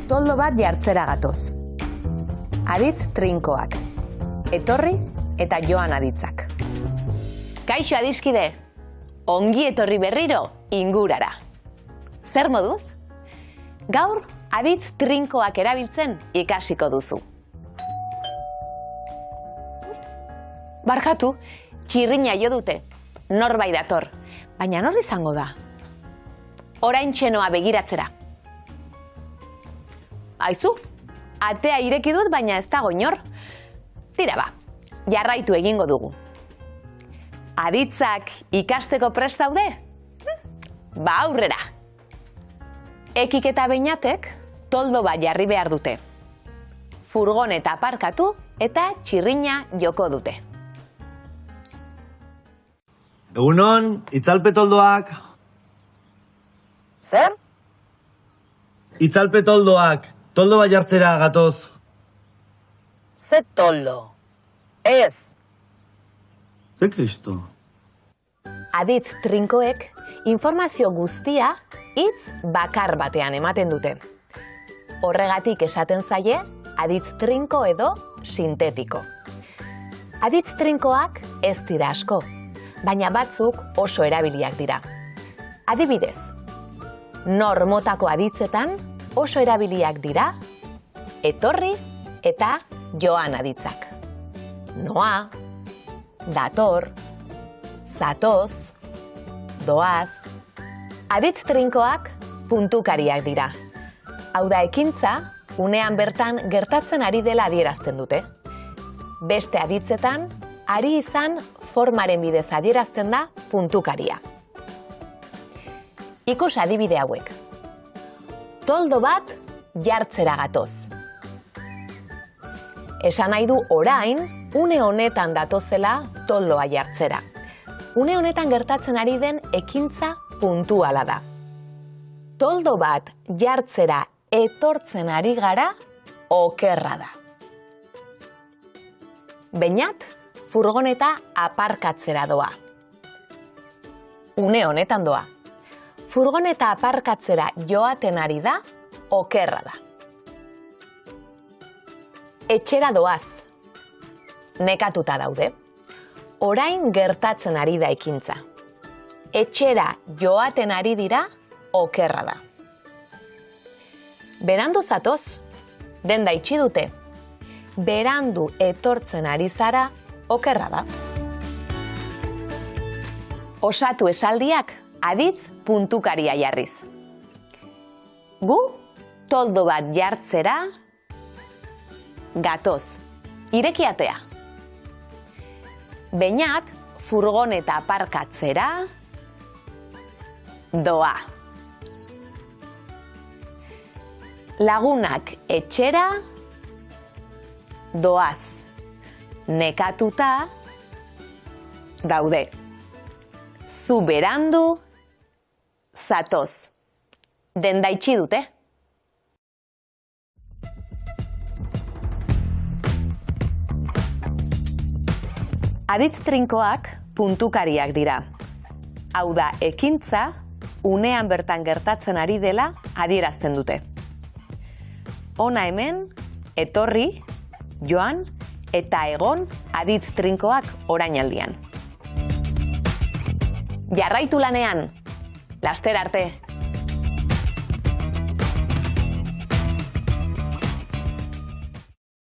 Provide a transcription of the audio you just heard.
Toldo bat jartzera gatoz. Aditz trinkoak. Etorri eta joan aditzak. Kaixo adiskide, ongi etorri berriro ingurara. Zer moduz? Gaur aditz trinkoak erabiltzen ikasiko duzu. Barkatu, txirrina jo dute, norbait dator, baina nor izango da? Oraintxe noa begiratzera. Aizu, atea ireki dut, baina ez dago inor. Tira ba, jarraitu egingo dugu. Aditzak ikasteko prest daude? Ba aurrera. Ekik eta Beinatek toldo bat jarri behar dute. Furgoneta aparkatu eta txirrina joko dute. Egunon, itzalpe toldoak. Zer? Itzalpe toldoak, toldo bat jartzera gatoz. Ze toldo? Ez. Ze kristo? Aditz trinkoek informazio guztia hitz bakar batean ematen dute. Horregatik esaten zaie aditz trinko edo sintetiko. Aditz trinkoak ez dira asko, baina batzuk oso erabiliak dira. Adibidez, nor motako aditzetan oso erabiliak dira etorri eta joan aditzak. Noa, dator, zatoz, doaz. Aditz trinkoak puntukariak dira. Hau da ekintza, unean bertan gertatzen ari dela adierazten dute. Beste aditzetan, ari izan formaren bidez adierazten da puntukaria. Ikus adibide hauek. Toldo bat jartzera gatoz. Esan nahi du orain, une honetan datozela toldoa jartzera. Une honetan gertatzen ari den ekintza puntuala da. Toldo bat jartzera etortzen ari gara, okerra da. Beñat, furgoneta aparkatzera doa. Une honetan doa. Furgoneta aparkatzera joaten ari da, okerra da. Etxera doaz. Nekatuta daude. Orain gertatzen ari da ekintza. Etxera joaten ari dira, okerra da. Berandu zatoz, denda itxi dute. Berandu etortzen ari zara, okerra da. Osatu esaldiak aditz puntukaria jarriz. Gu, toldo bat jartzera, gatoz, ireki atea. Beñat, furgoneta aparkatzera, doa. Lagunak etxera, doaz. Nekatuta, daude. Zu berandu, zatoz. Denda itxi dute. Aditz trinkoak puntukariak dira. Hau da, ekintza, unean bertan gertatzen ari dela adierazten dute. Hona hemen, etorri, joan eta egon aditz trinkoak orainaldian. Jarraitu lanean, laster arte!